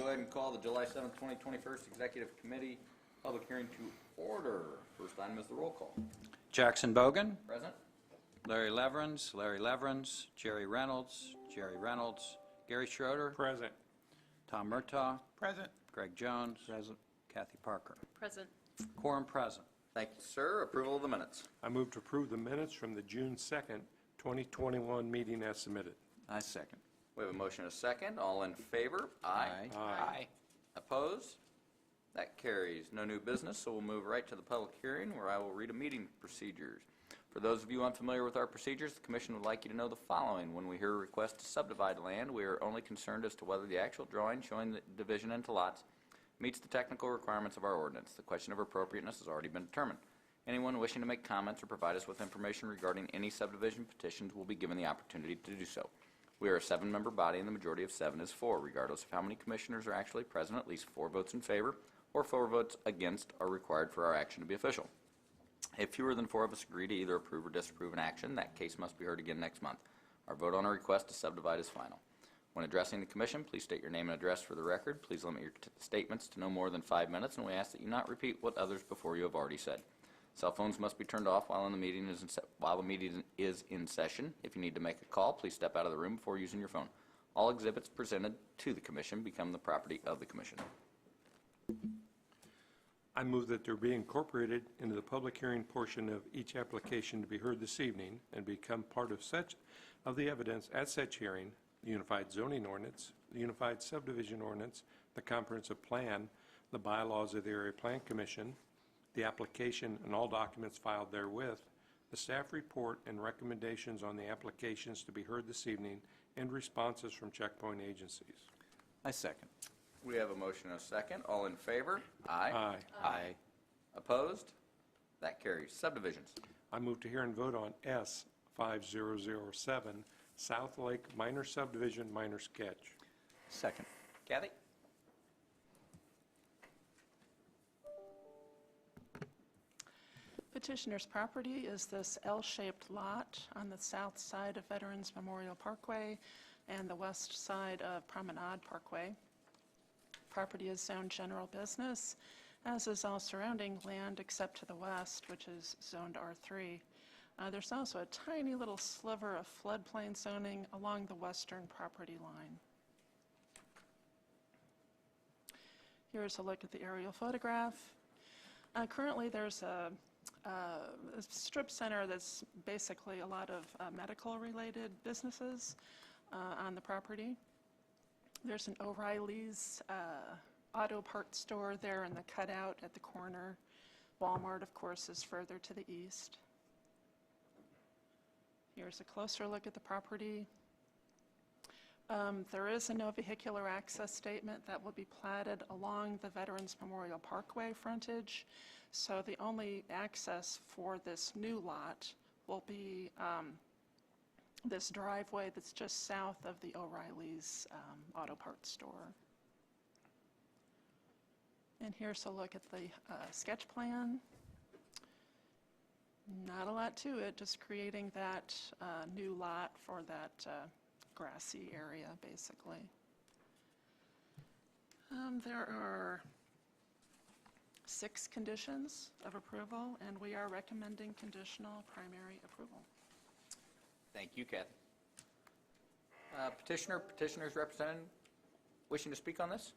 go ahead and call the July 7th, 2021 Executive Committee public hearing to order. First item is the roll call. Jackson Bogan. Present. Larry Leverins, Jerry Reynolds, Gary Schroeder. Present. Tom Murtaugh. Present. Greg Jones. Present. Kathy Parker. Present. Quorum present. Thank you, sir. Approval of the minutes. I move to approve the minutes from the June 2nd, 2021 meeting as submitted. I second. We have a motion and a second. All in favor? Aye. Aye. Opposed? That carries. No new business, so we'll move right to the public hearing where I will read a meeting procedures. For those of you unfamiliar with our procedures, the Commission would like you to know the following. When we hear a request to subdivide land, we are only concerned as to whether the actual drawing showing the division into lots meets the technical requirements of our ordinance. The question of appropriateness has already been determined. Anyone wishing to make comments or provide us with information regarding any subdivision petitions will be given the opportunity to do so. We are a 7-member body, and the majority of 7 is 4. Regardless of how many commissioners are actually present, at least 4 votes in favor or 4 votes against are required for our action to be official. If fewer than 4 of us agree to either approve or disapprove an action, that case must be heard again next month. Our vote on a request to subdivide is final. When addressing the Commission, please state your name and address for the record. Please limit your statements to no more than 5 minutes, and we ask that you not repeat what others before you have already said. Cell phones must be turned off while the meeting is in session. If you need to make a call, please step out of the room before using your phone. All exhibits presented to the Commission become the property of the Commission. I move that there be incorporated into the public hearing portion of each application to be heard this evening and become part of the evidence at such hearing, the Unified Zoning Ordinance, the Unified Subdivision Ordinance, the Comprehensive Plan, the bylaws of the Area Plan Commission, the application and all documents filed therewith, the staff report and recommendations on the applications to be heard this evening, and responses from checkpoint agencies. I second. We have a motion and a second. All in favor? Aye. Aye. Aye. Opposed? That carries. Subdivisions. I move to hear and vote on S 5007, South Lake Minor Subdivision, Minor Sketch. Second. Kathy? Petitioner's property is this L-shaped lot on the south side of Veterans Memorial Parkway and the west side of Promenade Parkway. Property is zoned general business, as is all surrounding land except to the west, which is zoned R3. There's also a tiny little sliver of floodplain zoning along the western property line. Here's a look at the aerial photograph. Currently there's a strip center that's basically a lot of medical-related businesses on the property. There's an O'Reilly's auto parts store there in the cutout at the corner. Walmart, of course, is further to the east. Here's a closer look at the property. There is a no vehicular access statement that will be platted along the Veterans Memorial Parkway frontage. So the only access for this new lot will be this driveway that's just south of the O'Reilly's auto parts store. And here's a look at the sketch plan. Not a lot to it, just creating that new lot for that grassy area, basically. There are 6 conditions of approval, and we are recommending conditional primary approval. Thank you, Kathy. Petitioner's representative wishing to speak on this?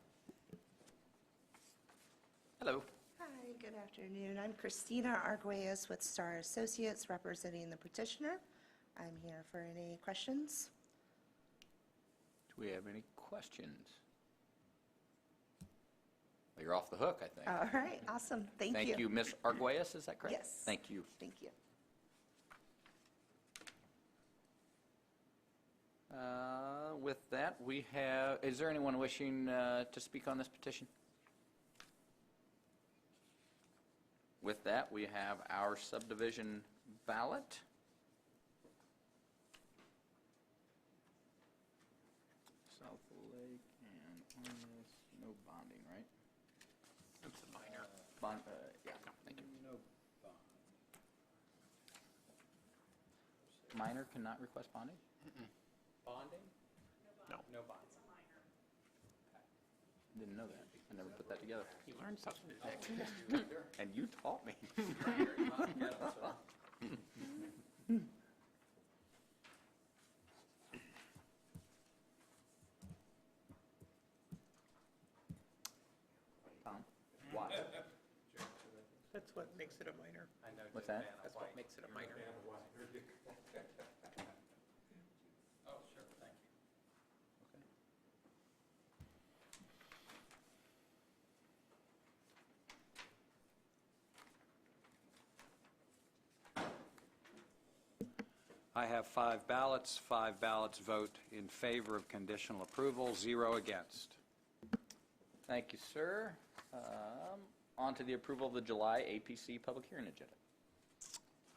Hello. Hi, good afternoon. I'm Christina Arguelles with Star Associates representing the petitioner. I'm here for any questions. Do we have any questions? Well, you're off the hook, I think. All right, awesome. Thank you. Thank you, Ms. Arguelles, is that correct? Yes. Thank you. Thank you. With that, we have, is there anyone wishing to speak on this petition? With that, we have our subdivision ballot. South Lake and on this, no bonding, right? That's a minor. Bond, yeah, thank you. No bond. Minor cannot request bonding? Bonding? No. No bond. Didn't know that. I never put that together. You learned something today. And you taught me. Tom, why? That's what makes it a minor. What's that? That's what makes it a minor. I have 5 ballots. 5 ballots vote in favor of conditional approval, 0 against. Thank you, sir. On to the approval of the July APC public hearing agenda.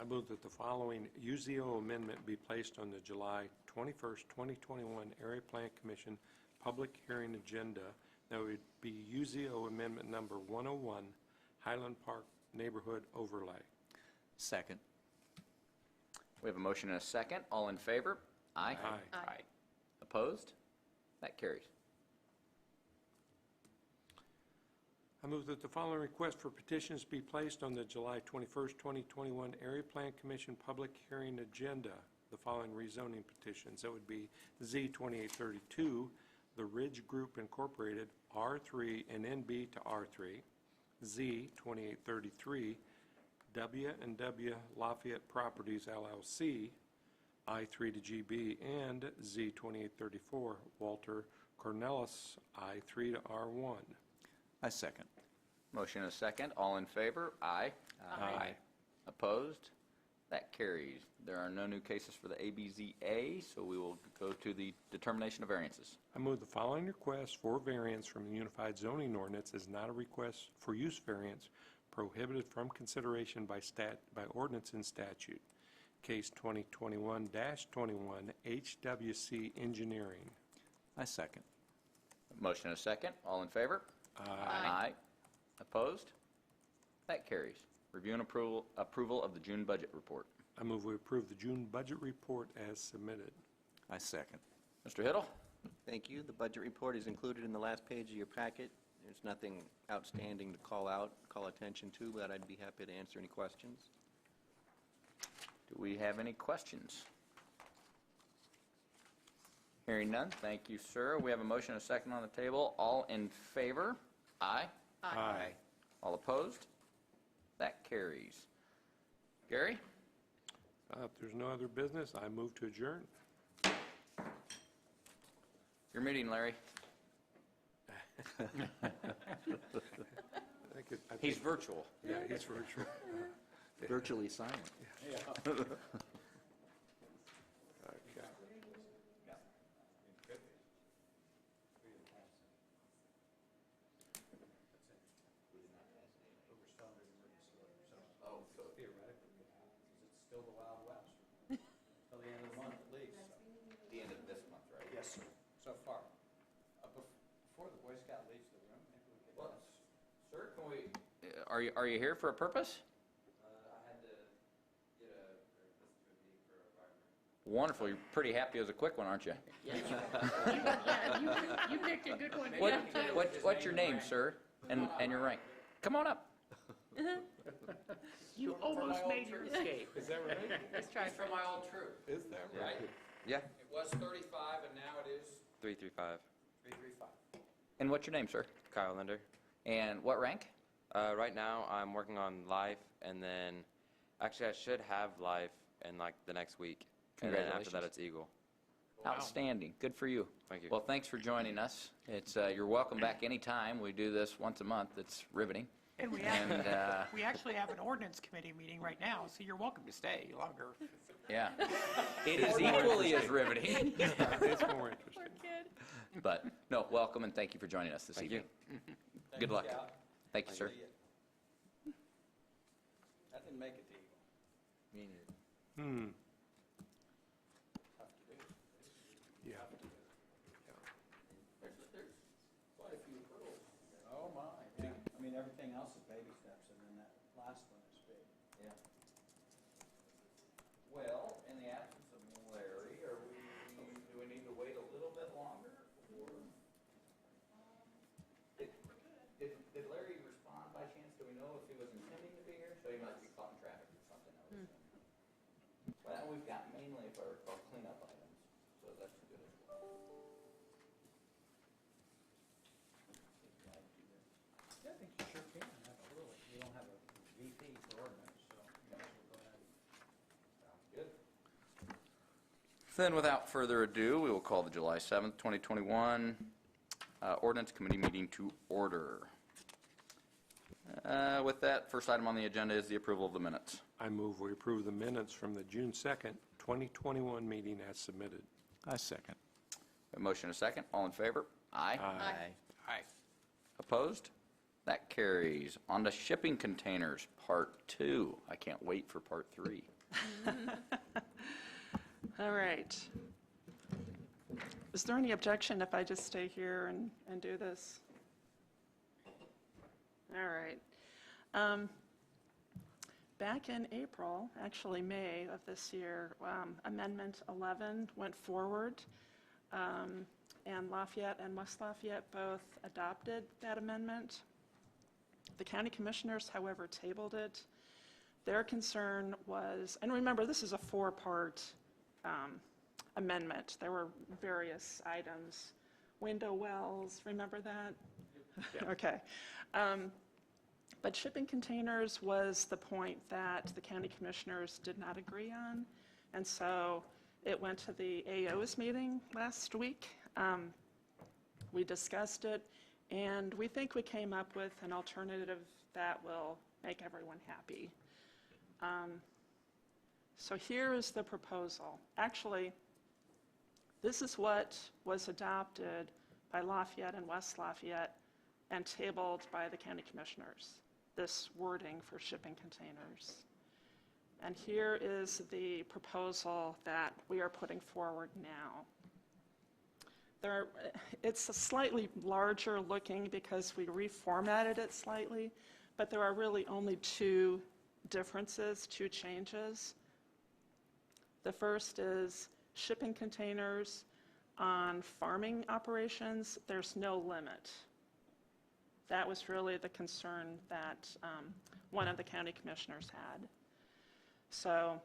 I move that the following UZO amendment be placed on the July 21st, 2021 Area Plan Commission public hearing agenda. That would be UZO Amendment Number 101, Highland Park Neighborhood Overlay. Second. We have a motion and a second. All in favor? Aye. Aye. Aye. Opposed? That carries. I move that the following request for petitions be placed on the July 21st, 2021 Area Plan Commission public hearing agenda. The following rezoning petitions. That would be Z2832, The Ridge Group Incorporated, R3 and NB to R3. Z2833, W&W Lafayette Properties LLC, I3 to GB, and Z2834, Walter Cornelis, I3 to R1. I second. Motion and a second. All in favor? Aye. Aye. Opposed? That carries. There are no new cases for the ABZA, so we will go to the determination of variances. I move the following request for variance from the Unified Zoning Ordinance is not a request for use variance prohibited from consideration by ordinance and statute. Case 2021-21, HWC Engineering. I second. Motion and a second. All in favor? Aye. Opposed? That carries. Review and approval of the June budget report. I move we approve the June budget report as submitted. I second. Mr. Hiddle? Thank you. The budget report is included in the last page of your packet. There's nothing outstanding to call attention to, but I'd be happy to answer any questions. Do we have any questions? Hearing none, thank you, sir. We have a motion and a second on the table. All in favor? Aye. Aye. All opposed? That carries. Gary? If there's no other business, I move to adjourn. Your meeting, Larry. He's virtual. Yeah, he's virtual. Virtually silent. Okay. The end of this month, right? Yes, sir. So far. Before the Boy Scout leaves the room, maybe we could... Well, sir, can we... Are you here for a purpose? I had to get a meeting for environment. Wonderful. You're pretty happy it was a quick one, aren't you? Yeah, you picked a good one. What's your name, sir? And your rank? Come on up. You almost made your escape. Is that right? Let's try From my old troop. Is that right? Yeah. It was 35 and now it is 335. 335. And what's your name, sir? Kyle Linder. And what rank? Right now, I'm working on life, and then actually I should have life in like the next week. And then after that, Congratulations. it's Eagle. Outstanding. Good for you. Thank you. Well, thanks for joining us. It's you're welcome back anytime. We do this once a month. It's riveting. And we actually have an ordinance committee meeting right now, so you're welcome to stay longer. Yeah. It is equally as riveting. It's more interesting. But, no, welcome and thank you for joining us this Thank evening. you. Good luck. Thank you, sir. I didn't make it to Eagle. Me neither. Yeah. There's quite a few hurdles. Oh, my. Yeah. I mean, everything else is baby steps, and then that last one is big. Yeah. Well, in the absence of Larry, do we need to wait a little bit longer? Or Well, we've got mainly, if I recall, cleanup items, so that's good as well. Yeah, I think you sure can, absolutely. You don't have a VP for ordinance, so you might as well go ahead. Sounds good. Then, without further ado, we will call the July 7th, 2021 Ordinance Committee meeting to order. With that, first item on the agenda is the approval of the minutes. I move we approve the minutes from the June 2nd, 2021 meeting as submitted. I second. A motion and a second. All in favor? Aye. Aye. Opposed? That carries. On to shipping containers, Part 2. I can't wait for Part 3. All right. Is there any objection if I just stay here and do this? All right. Back in April, actually May of this year, Amendment 11 went forward, and Lafayette and West Lafayette both adopted that amendment. The county commissioners, however, tabled it. Their concern was, and remember, this is a four-part amendment. There were various items. Window wells, remember that? Yeah. Okay. But shipping containers was the point that the county commissioners did not agree on, and so it went to the AO's meeting last week. We discussed it, and we think we came up with an alternative that will make everyone happy. So here is the proposal. Actually, this is what was adopted by Lafayette and West Lafayette and tabled by the county commissioners, this wording for shipping containers. And here is the proposal that we are putting forward now. It's a slightly larger looking because we reformatted it slightly, but there are really only two differences, two changes. The first is shipping containers on farming operations, there's no limit. That was really the concern that one of the county commissioners had. So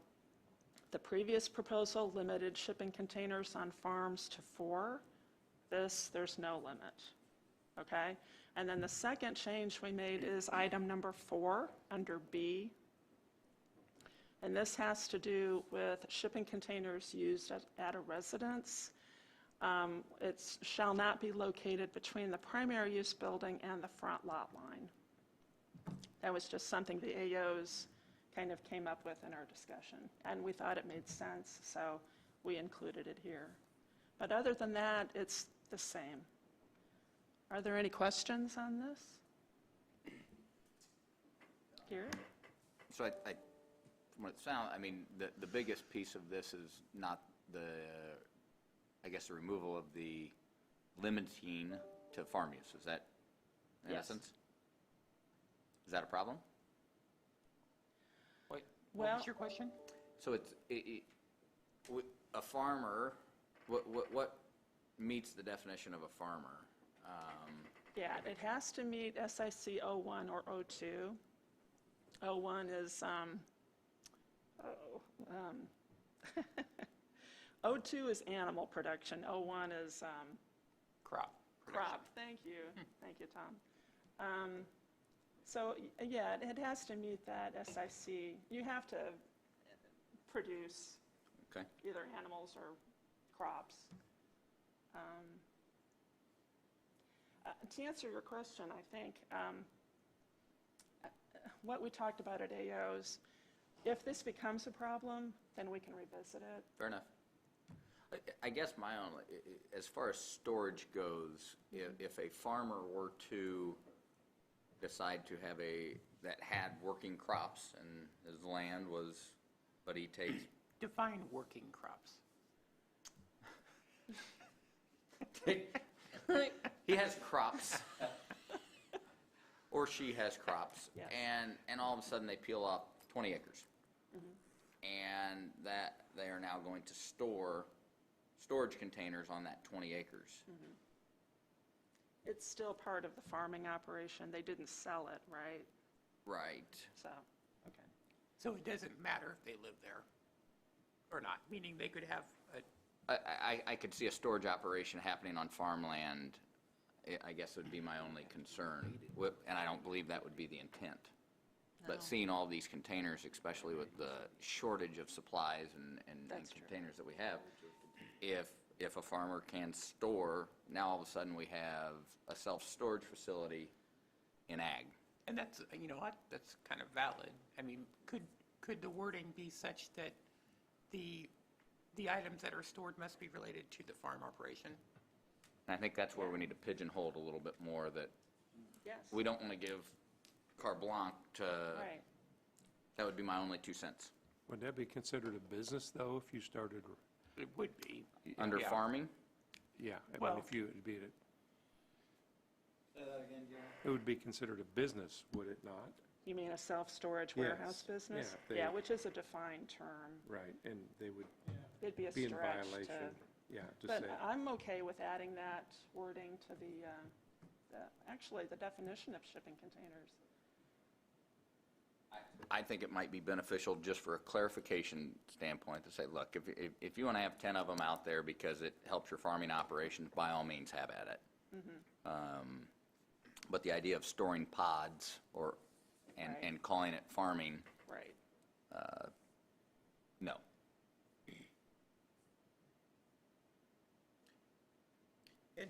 the previous proposal limited shipping containers on farms to 4. There's no limit, okay? And then the second change we made is item number 4 under B. And this has to do with shipping containers used at a residence. It shall not be located between the primary use building and the front lot line. That was just something the AOs kind of came up with in our discussion, and we thought it made sense, so we included it here. But other than that, it's the same. Are there any questions on this? Gary? So from what it sounds, I mean, the biggest piece of this is not the, I guess, the removal of the limiting to farm use. Is that, in Yes. essence? Is that a problem? Wait, Well- what was your question? So it's, a farmer, what meets the definition of a farmer? Yeah, it has to meet SIC 01 or 02. 01 is, 02 is animal production, 01 is Crop. crop. Thank you. Thank you, Tom. So, yeah, it has to meet that SIC. You have to produce Okay. either animals or crops. To answer your question, I think what we talked about at AO's, if this becomes a problem, then we can revisit it. Fair enough. I guess my only, as far as storage goes, if a farmer were to decide to have that had working crops and his land was, but he takes, Define working crops. he has crops, or she has crops, Yes. and all of a sudden they peel off 20 acres. And that they are now going to store storage containers on that 20 acres. It's still part of the farming operation. They didn't sell it, right? Right. So, okay. So it doesn't matter if they live there. or not? Meaning they could have a, I could see a storage operation happening on farmland, I guess would be my only concern, and I don't believe that would be the intent. But seeing all these containers, especially with the shortage of supplies and That's true. containers that we have, if a farmer can store, now all of a sudden we have a self-storage facility in ag. and that's, you know what, that's kind of valid. I mean, could the wording be such that the items that are stored must be related to the farm operation? And I think that's where we need to pigeonhole it a little bit more, that Yes. we don't want to give carte blanche to, Right. that would be my only 2 cents. Would that be considered a business, though, if you started, It would be. Under Yeah. farming, yeah, I mean, Well- if you, it'd be, it would be considered a business, would it not? You mean a self-storage Yes. warehouse business? Yeah, if they- Yeah, which is a defined term. Right, and they would It'd be a be in stretch to, violation, yeah, to but say. I'm okay with adding that wording to actually, the definition of shipping containers. I think it might be beneficial just for a clarification standpoint to say, look, if you want to have 10 of them out there because it helps your farming operations, by all means, have at it. But the idea of storing pods Right. and calling it farming, Right. no. And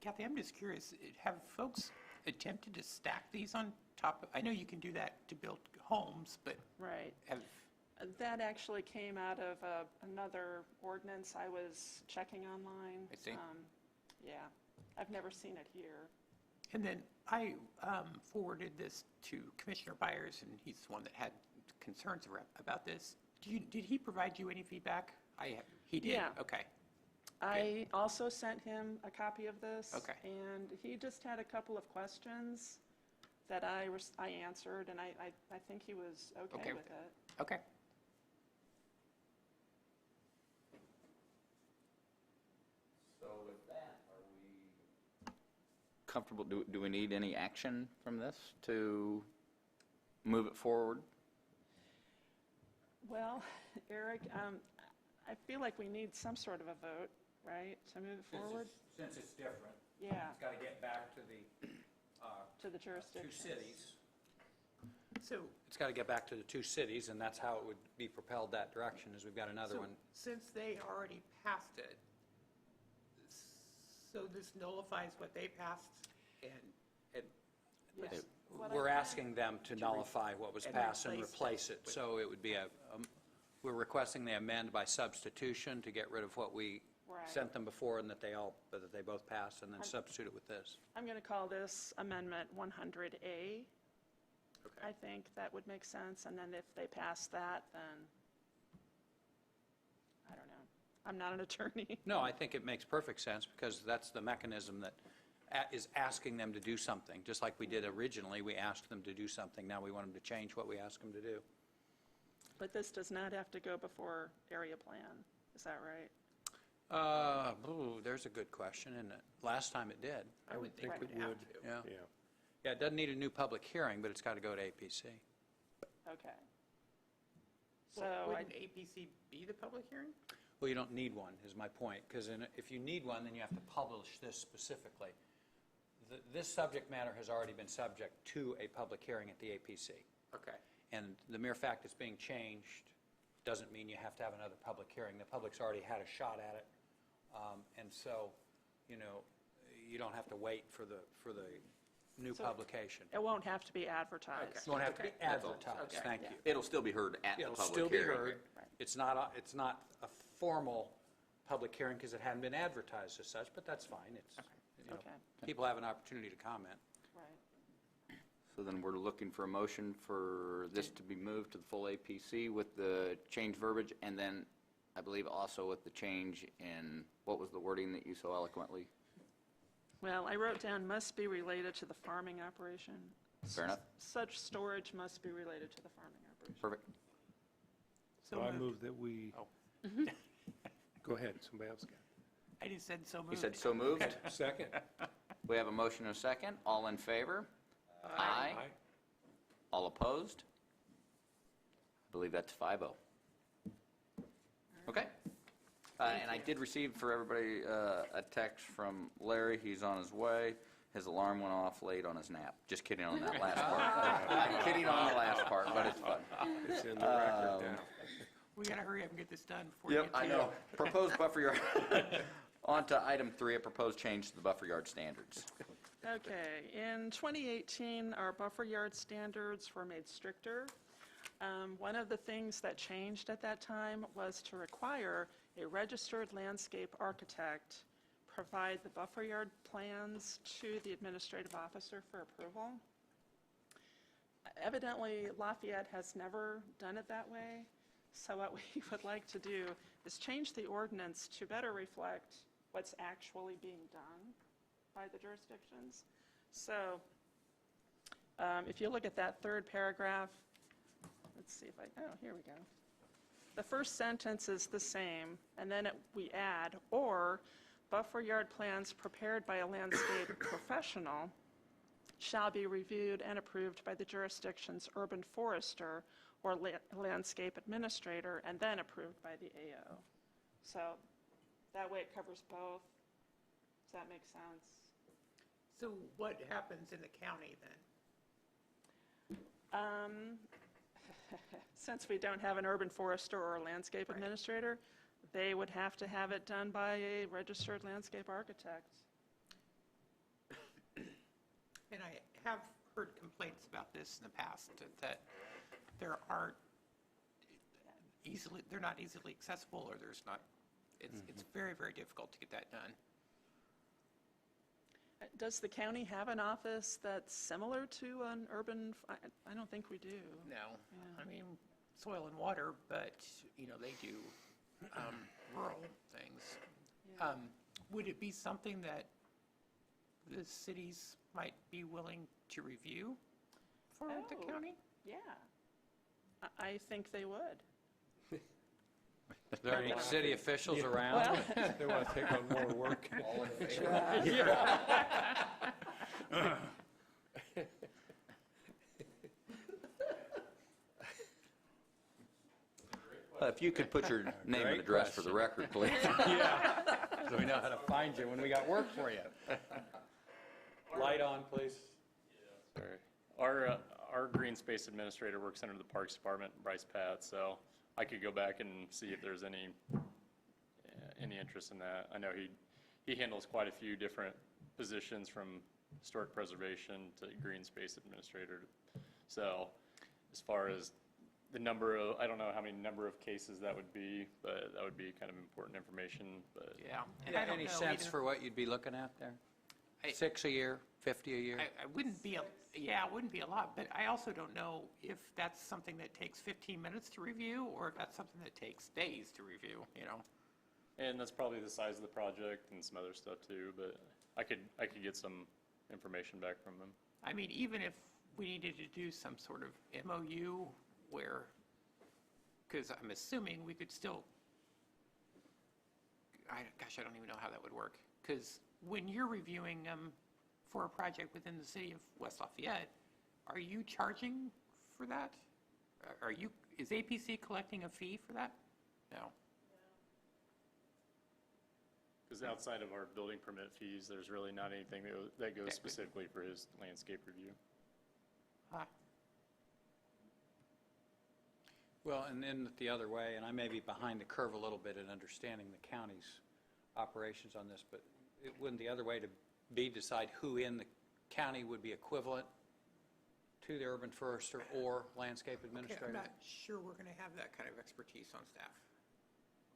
Kathy, I'm just curious, have folks attempted to stack these on top of, I know you can do that to build homes, but Right. have, That actually came out of another ordinance I was checking online. I see. Yeah, I've never seen it here. and then I forwarded this to Commissioner Byers, and he's the one that had concerns about this. Did he provide you any feedback? He did? Yeah. Okay. I also sent him a copy of this. Okay. And he just had a couple of questions that I answered, and I think he was okay Okay with with it. Okay. So with that, are we comfortable, do we need any action from this to move it forward? Well, Eric, I feel like we need some sort of a vote, right, to move it forward? Since it's different, Yeah, it's got to get back to the to the two jurisdiction. cities. So, It's got to get back to the two cities, and that's how it would be propelled that direction, is we've got another so one. since they already passed it, so this nullifies what they passed and Yes. What I We're thought- asking them to nullify what was and passed and replace replace it it. with- So it would be we're requesting they amend by substitution to get rid of what we Right. sent them before and that they both passed, and then substitute it with this. I'm going to call this Amendment 100A. Okay. I think that would make sense, and then if they pass that, then, I don't know. I'm not an attorney. No, I think it makes perfect sense, because that's the mechanism that is asking them to do something. Just like we did originally, we asked them to do something, now we want them to change what we asked them to do. But this does not have to go before area plan, is that right? There's a good question, isn't it? Last time it did. I would think Right. we'd have to. Yeah. Yeah. Yeah, it doesn't need a new public hearing, but it's got to go to APC. Okay. So So I, wouldn't APC be the public hearing? Well, you don't need one, is my point, because if you need one, then you have to publish this specifically. This subject matter has already been subject to a public hearing at the APC. Okay. And the mere fact it's being changed doesn't mean you have to have another public hearing. The public's already had a shot at it. And so, you don't have to wait for the new So- publication. it won't have to be advertised. It won't have to be Okay, that's all. advertised, Okay. thank Yeah. you. It'll still be heard at the It'll public still be hearing. heard. Right. It's not a formal public hearing because it hadn't been advertised as such, but that's fine. It's, Okay, people have an opportunity to comment. right. So then we're looking for a motion for this to be moved to the full APC with the change verbiage, and then I believe also with the change in, what was the wording that you so eloquently? Well, I wrote down must be related to the farming operation. Fair enough. Such storage must be related to the farming operation. Perfect. So I moved. move that we, Oh. go ahead, somebody else got I just said so moved. You said so moved? it. Second? We have a motion and a second. All in favor? Aye. All opposed? I believe that's 5-0. Okay. And I did receive for everybody a text from Larry. He's on his way. His alarm went off late on his nap. Just kidding on that last part. I'm kidding on the last part, but it's fun. It's in the record now. We got to hurry up and get this done before you Yep, get to I know. Proposed buffer yard. On to item 3, a proposed change to the buffer yard standards. Okay, in 2018, our buffer yard standards were made stricter. One of the things that changed at that time was to require a registered landscape architect provide the buffer yard plans to the administrative officer for approval. Evidently, Lafayette has never done it that way, so what we would like to do is change the ordinance to better reflect what's actually being done by the jurisdictions. So if you look at that third paragraph, let's see if here we go. The first sentence is the same, and then we add, or buffer yard plans prepared by a landscape professional shall be reviewed and approved by the jurisdiction's urban forester or landscape administrator, and then approved by the AO. So that way it covers both. Does that make sense? So what happens in the county then? Since we don't have an urban forester or a landscape Right. administrator, they would have to have it done by a registered landscape architect. And I have heard complaints about this in the past, that they're not easily accessible, or it's very, very difficult to get that done. Does the county have an office that's similar to an urban, I don't think we do. No, Yeah. I mean, soil and water, but, they do rural things. Yeah. Would it be something that the cities might be willing to review for the Oh. county? Yeah. I think they would. Is there any city officials around? They want to take on more work. If you could put your name and Great address for the record, please. Yeah, so we know how to find you when we got work for you. Light on, please. Sorry. Our green space administrator works under the Parks Department, Bryce Pat, so I could go back and see if there's any interest in that. I know he handles quite a few different positions, from historic preservation to green space administrator. So as far as the number of, I don't know how many number of cases that would be, but that would be kind of important information, but. Yeah. And I don't Any know sense either. for what you'd be looking at there? I- 6 a year, 50 a year? I wouldn't be, it wouldn't be a lot, but I also don't know if that's something that takes 15 minutes to review, or if that's something that takes days to review, And that's probably the size of the project and some other stuff too, but I could get some information back from them. I mean, even if we needed to do some sort of MOU where, because I'm assuming we could still, I don't even know how that would work. Because when you're reviewing them for a project within the city of West Lafayette, are you charging for that? Is APC collecting a fee for that? No. Because outside of our building permit fees, there's really not anything that goes Okay. specifically for his landscape review. Ah, Well, and then the other way, and I may be behind the curve a little bit in understanding the county's operations on this, but it wouldn't the other way to be decide who in the county would be equivalent to the urban forester or landscape Okay, I'm administrator? not sure we're going to have that kind of expertise on staff.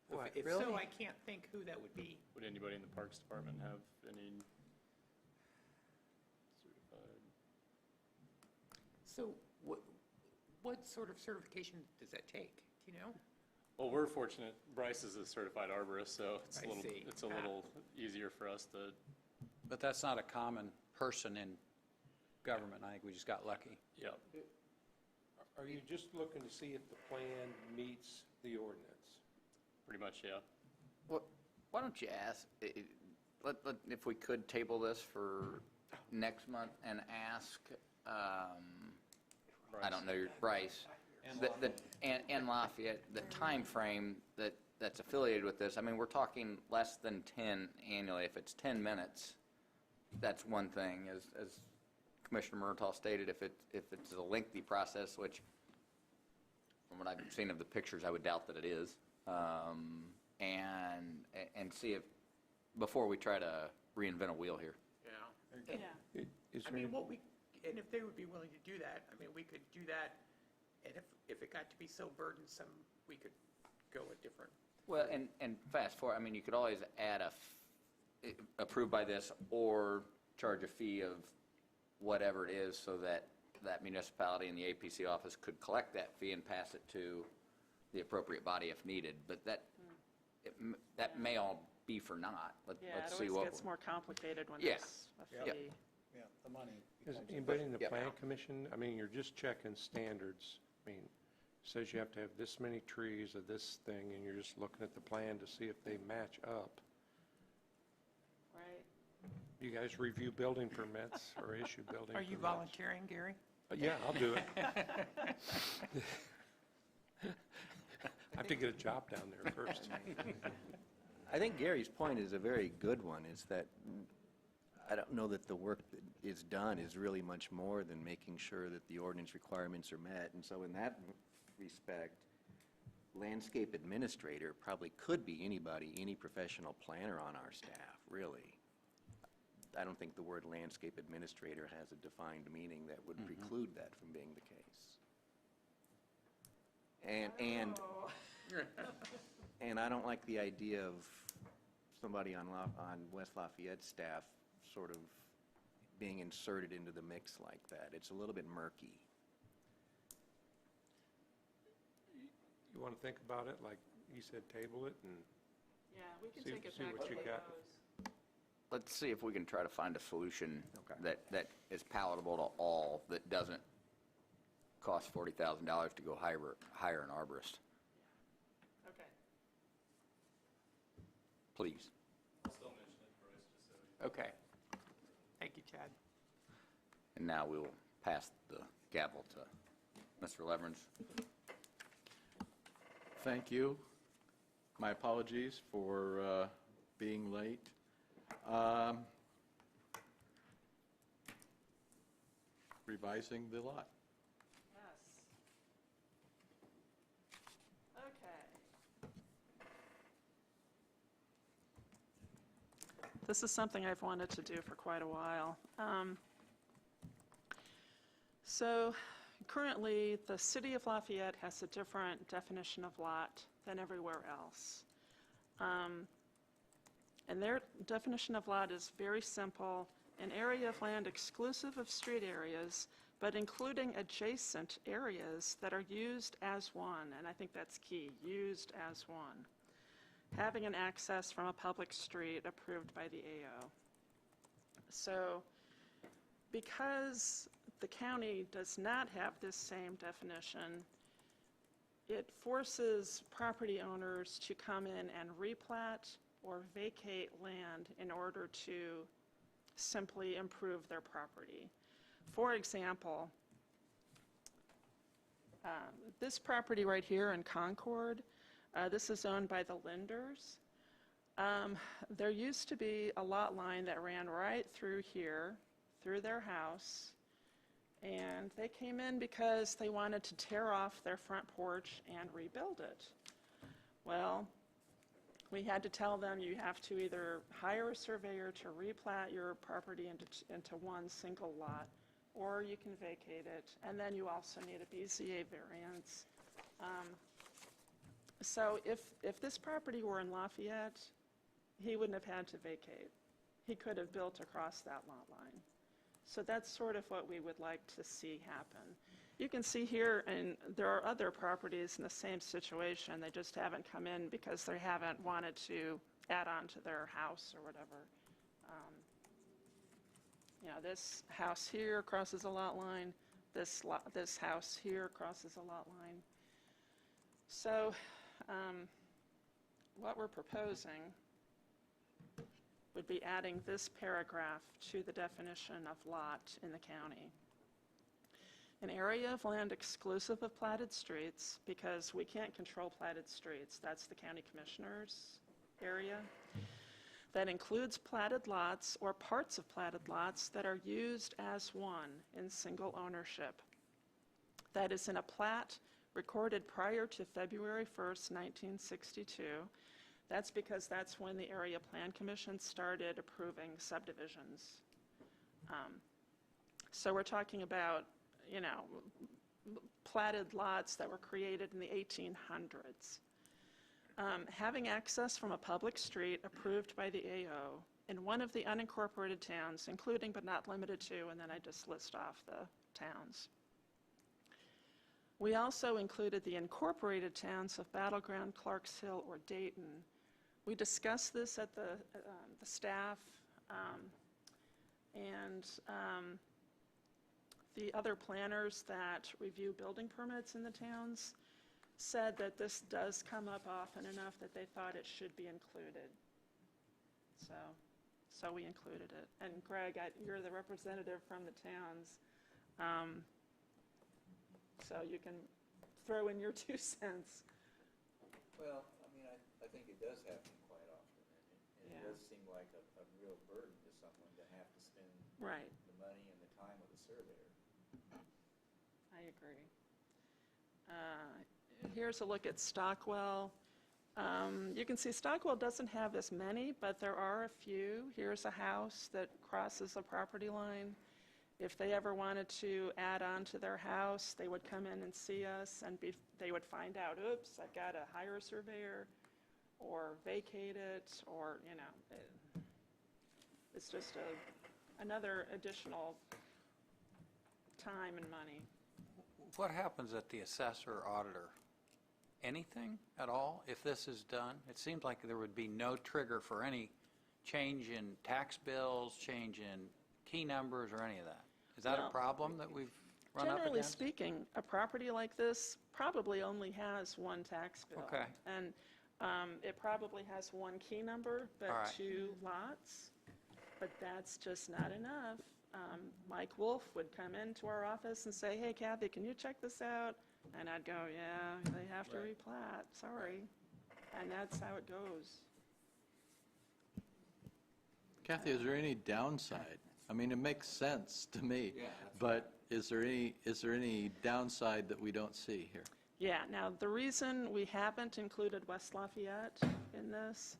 What, If really? so, I can't think who that would be. Would anybody in the Parks Department have any certified? So what sort of certification does that take? Do you know? Well, we're fortunate, Bryce is a certified arborist, so it's I see. it's a little easier for us to. But that's not a common person in government. I think we just got lucky. Yep. Are you just looking to see if the plan meets the ordinance? Pretty much, yeah. Why don't you ask, if we could table this for next month and ask, I don't know, Bryce, and Lafayette, the time frame that that's affiliated with this, I mean, we're talking less than 10 annually. If it's 10 minutes, that's one thing. As Commissioner Murtaugh stated, if it's a lengthy process, which from what I've seen of the pictures, I would doubt that it is, and see if, before we try to reinvent a wheel here. Yeah. Yeah. Is I there mean, any- and if they would be willing to do that, I mean, we could do that, and if it got to be so burdensome, we could go a different. Well, and fast forward, I mean, you could always add approved by this or charge a fee of whatever it is so that that municipality and the APC office could collect that fee and pass it to the appropriate body if needed. But that may all be for naught. Yeah, Let's it see always what. gets more complicated when Yeah. there's a Yep. fee. Yeah, the money Is becomes. anybody in the Yep. plan commission, I mean, you're just checking standards. I mean, it says you have to have this many trees of this thing, and you're just looking at the plan to see if they match up. Right. You guys review building permits or issue building Are you permits? volunteering, Gary? Yeah, I'll do it. I have to get a job down there first. I think Gary's point is a very good one, is that I don't know that the work that is done is really much more than making sure that the ordinance requirements are met. And so in that respect, landscape administrator probably could be anybody, any professional planner on our staff, really. I don't think the word landscape administrator has a defined meaning that would preclude that from being the case. And I don't like the idea of somebody on West Lafayette's staff sort of being inserted into the mix like that. It's a little bit murky. You want to think about it, like you said, table it and Yeah, we can See- take it see back what to you the got. Let's see if we can try to find a solution Okay. that is palatable to all, that doesn't cost $40,000 to go hire an arborist. Okay. Please. Okay. Thank you, Chad. And now we'll pass the gavel to Mr. Leverins. Thank you. My apologies for being late. Revising the lot. Yes. Okay. This is something I've wanted to do for quite a while. So currently, the city of Lafayette has a different definition of lot than everywhere else. And their definition of lot is very simple: an area of land exclusive of street areas, but including adjacent areas that are used as one, and I think that's key, used as one, having an access from a public street approved by the AO. So because the county does not have this same definition, it forces property owners to come in and replat or vacate land in order to simply improve their property. For example, this property right here in Concord, this is owned by the Linders. There used to be a lot line that ran right through here, through their house, and they came in because they wanted to tear off their front porch and rebuild it. Well, we had to tell them you have to either hire a surveyor to replat your property into one single lot, or you can vacate it, and then you also need a BZA variance. So if this property were in Lafayette, he wouldn't have had to vacate. He could have built across that lot line. So that's sort of what we would like to see happen. You can see here, and there are other properties in the same situation. They just haven't come in because they haven't wanted to add on to their house or whatever. This house here crosses a lot line. This house here crosses a lot line. So what we're proposing would be adding this paragraph to the definition of lot in the county. an area of land exclusive of platted streets, because we can't control platted streets, that's the county commissioner's area, that includes platted lots or parts of platted lots that are used as one in single ownership. That is in a plat recorded prior to February 1st, 1962. That's because that's when the Area Plan Commission started approving subdivisions. So we're talking about, you know, platted lots that were created in the 1800s. Having access from a public street approved by the AO in one of the unincorporated towns, including but not limited to, and then I just list off the towns. We also included the incorporated towns of Battleground, Clarks Hill, or Dayton. We discussed this at the staff, and the other planners that review building permits in the towns said that this does come up often enough that they thought it should be included. So we included it. And Greg, you're the representative from the towns, so you can throw in your 2 cents. Well, I mean, I think it does happen quite often, and it Yeah. does seem like a real burden to someone to have to spend Right. the money and the time of a surveyor. I agree. Here's a look at Stockwell. You can see Stockwell doesn't have as many, but there are a few. Here's a house that crosses a property line. If they ever wanted to add on to their house, they would come in and see us, and they would find out, oops, I've got to hire a surveyor or vacate it, or, you know, it's just another additional time and money. What happens at the assessor auditor? Anything at all if this is done? It seems like there would be no trigger for any change in tax bills, change in key numbers, or any of that. Is that a Well, problem that we've run up Generally against? speaking, a property like this probably only has one tax bill. Okay. And it probably has one key number, but All right. 2 lots. But that's just not enough. Mike Wolf would come into our office and say, hey, Kathy, can you check this out? And I'd go, yeah, they have to replat, sorry. And that's how it goes. Kathy, is there any downside? I mean, it makes sense to me, but is there any downside that we don't see here? Yeah, now the reason we haven't included West Lafayette in this,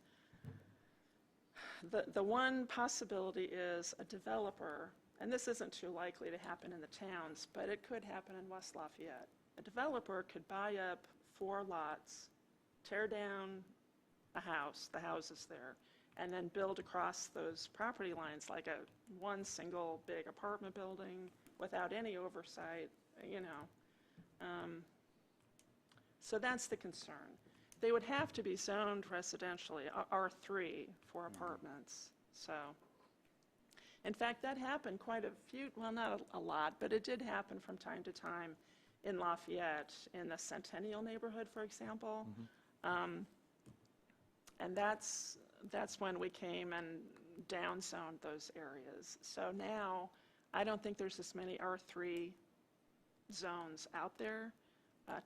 the one possibility is a developer, and this isn't too likely to happen in the towns, but it could happen in West Lafayette. A developer could buy up 4 lots, tear down a house, the houses there, and then build across those property lines like one single big apartment building without any oversight, you know. So that's the concern. They would have to be zoned residentially, R3 for apartments. So, in fact, that happened quite a few, well, not a lot, but it did happen from time to time in Lafayette, in the Centennial neighborhood, for example. And that's when we came and downzoned those areas. So now, I don't think there's as many R3 zones out there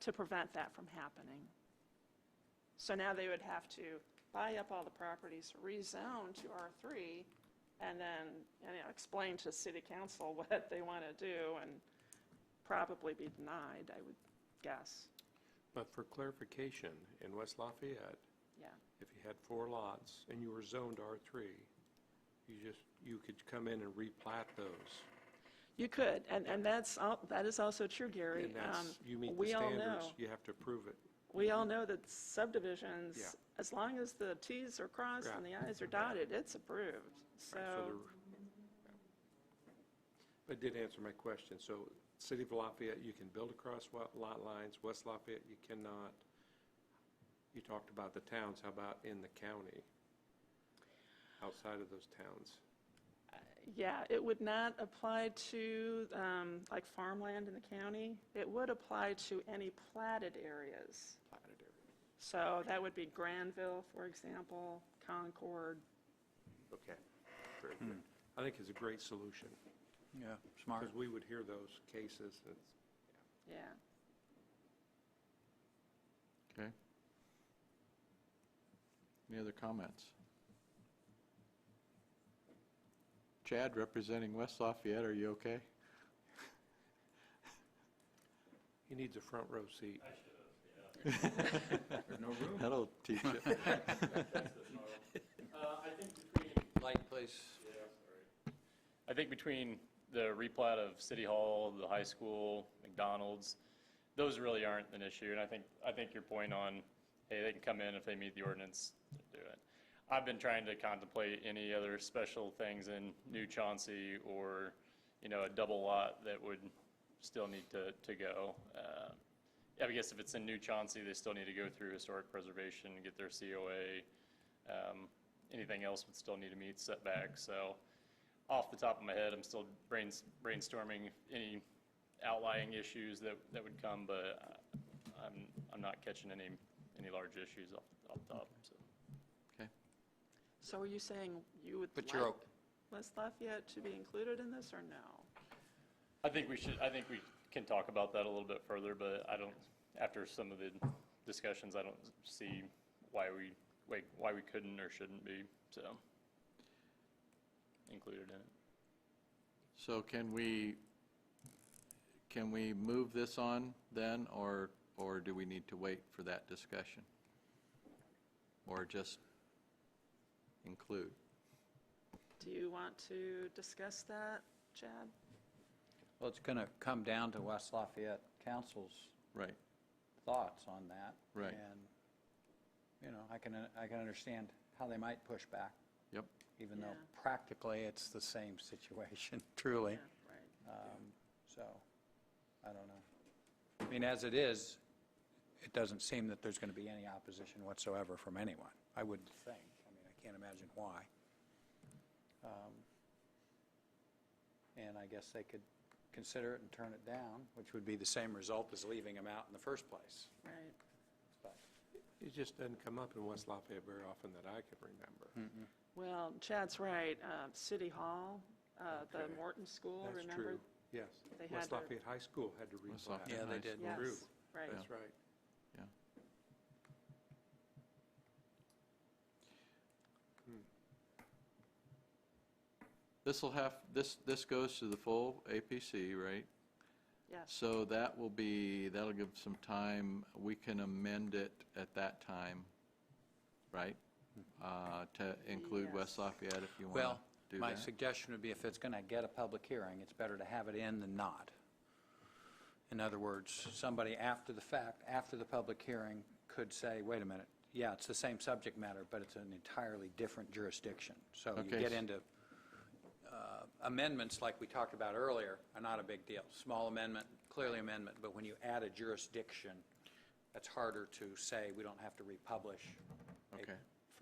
to prevent that from happening. So now they would have to buy up all the properties, rezone to R3, and then explain to city council what they want to do, and probably be denied, I would guess. But for clarification, in West Lafayette, Yeah. if you had 4 lots and you were zoned R3, you could come in and replat those. You could, and that is also true, Gary. And that's, you meet the We all know. standards, you have to approve it. We all know that subdivisions, Yeah. as long as the Ts are crossed and the Is are dotted, it's approved. So, But it did answer my question. So City of Lafayette, you can build across lot lines. West Lafayette, you cannot. You talked about the towns. How about in the county, outside of those towns? yeah, it would not apply to like farmland in the county. It would apply to any platted areas. Platted area. So that would be Granville, for example, Concord. Okay, very good. I think it's a great solution, Yeah, smart. because we would hear those cases. Yeah. Okay. Any other comments? Chad, representing West Lafayette, are you okay? He needs a front row seat. There's no room. That'll teach you. I think between, Light, please. I think between the replat of City Hall, the high school, McDonald's, those really aren't an issue. And I think your point on, hey, they can come in if they meet the ordinance, do it. I've been trying to contemplate any other special things in New Chauncey or, a double lot that would still need to go. I guess if it's in New Chauncey, they still need to go through historic preservation and get their COA. Anything else would still need to meet setbacks. So off the top of my head, I'm still brainstorming any outlying issues that would come, but I'm not catching any large issues off the top. So. Okay. So are you saying you would But you're like okay. West Lafayette to be included in this, or no? I think we can talk about that a little bit further, but after some of the discussions, I don't see why we couldn't or shouldn't be, so, included in it. So can we move this on then, or do we need to wait for that discussion? Or just include? Do you want to discuss that, Chad? Well, it's going to come down to West Lafayette Council's Right. thoughts on that. Right. And, I can understand how they might push back, Yep. even though Yeah. practically it's the same situation, truly. Yeah, right. So, I don't know. I mean, as it is, it doesn't seem that there's going to be any opposition whatsoever from anyone, I wouldn't think. I mean, I can't imagine why. And I guess they could consider it and turn it down, which would be the same result as leaving them out in the first place. Right. But It just doesn't come up in West Lafayette very often that I can remember. Well, Chad's right. City Hall, the Okay. Morton School, That's remember? true, yes. They West had to- Lafayette High School had to West replat. Lafayette Yeah, they High did. School. Yes, True. right. That's right. Yeah. This goes to the full APC, right? Yes. So that'll give some time, we can amend it at that time, right? To include West Yes. Lafayette if you want Well, to do my that. suggestion would be if it's going to get a public hearing, it's better to have it in than not. In other words, somebody after the fact, after the public hearing, could say, wait a minute, yeah, it's the same subject matter, but it's an entirely different jurisdiction. So you Okay. get into amendments like we talked about earlier are not a big deal. Small amendment, clearly amendment, but when you add a jurisdiction, that's harder to say we don't have to republish Okay.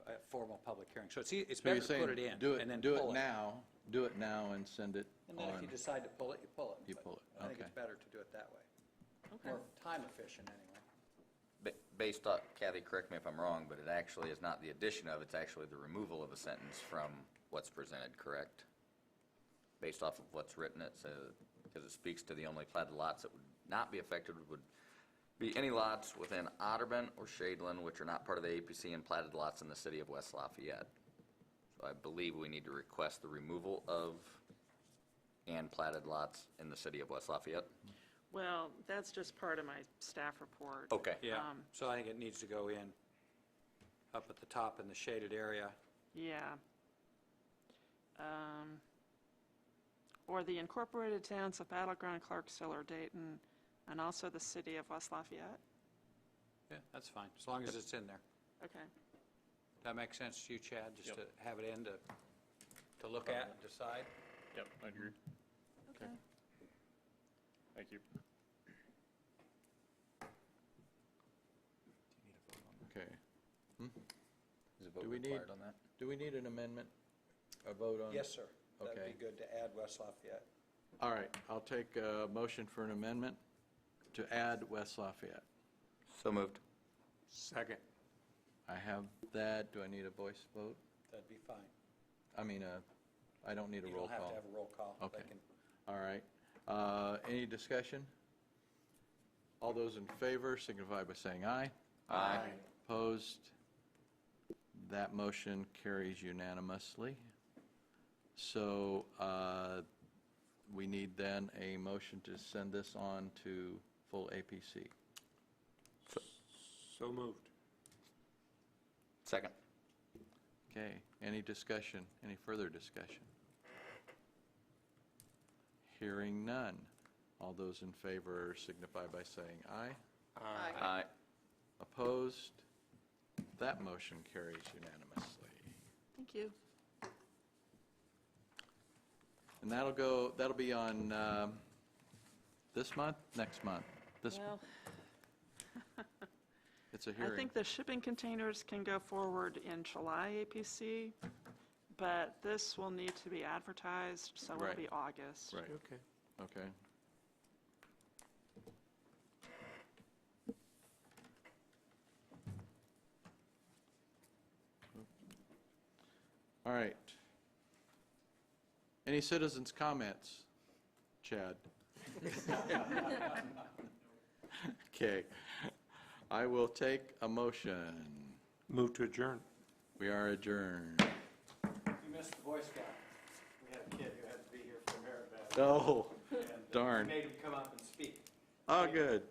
a formal public hearing. So it's So better you're to saying, put it in do and then it, do pull it now, do it now and send it And then if you on. decide to pull it, you pull it. You But pull it, I think okay. it's better to do it that way. Okay. More time efficient, anyway. Based on, Kathy, correct me if I'm wrong, but it actually is not the addition of, it's actually the removal of a sentence from what's presented, correct? Based off of what's written, it says, because it speaks to the only platted lots that would not be affected would be any lots within Otterburn or Shadeland which are not part of the APC and platted lots in the city of West Lafayette. So I believe we need to request the removal of and platted lots in the city of West Lafayette. Well, that's just part of my staff report. Okay. Yeah, Um, so I think it needs to go in up at the top in the shaded area. Yeah. Or the incorporated towns of Battleground, Clarksville, or Dayton, and also the city of West Lafayette? Yeah, that's fine, as long as it's in there. Okay. That makes sense to you, Chad, just Yep. to have it in to look at and decide? Yep, I agree. Okay. Thank you. Okay. Is a vote Do we need- required on that? Do we need an amendment, a vote on? Yes, sir. That'd Okay. be good to add West Lafayette. All right, I'll take a motion for an amendment to add West Lafayette. So moved. Second. I have that, do I need a voice vote? That'd be fine. I mean, I don't need a roll You don't have call. to have a roll call. They Okay. can- All right. Any discussion? All those in favor signify by saying aye. Aye. Opposed? That motion carries unanimously. So we need then a motion to send this on to full APC. So moved. Second. Okay, any discussion, any further discussion? Hearing none. All those in favor signify by saying aye. Aye. Opposed? That motion carries unanimously. Thank you. And that'll be on this month, next month? Well, It's a I hearing. think the shipping containers can go forward in July APC, but this will need to be advertised, so it'll Right. be August. Right, Okay. okay. All right. Any citizens' comments? Chad? Okay. I will take a motion. Move to adjourn. We are adjourned. You missed the Boy Scout. We had a kid who had to be here for the merit badge. Oh, darn. Made him come up and speak. Oh, good.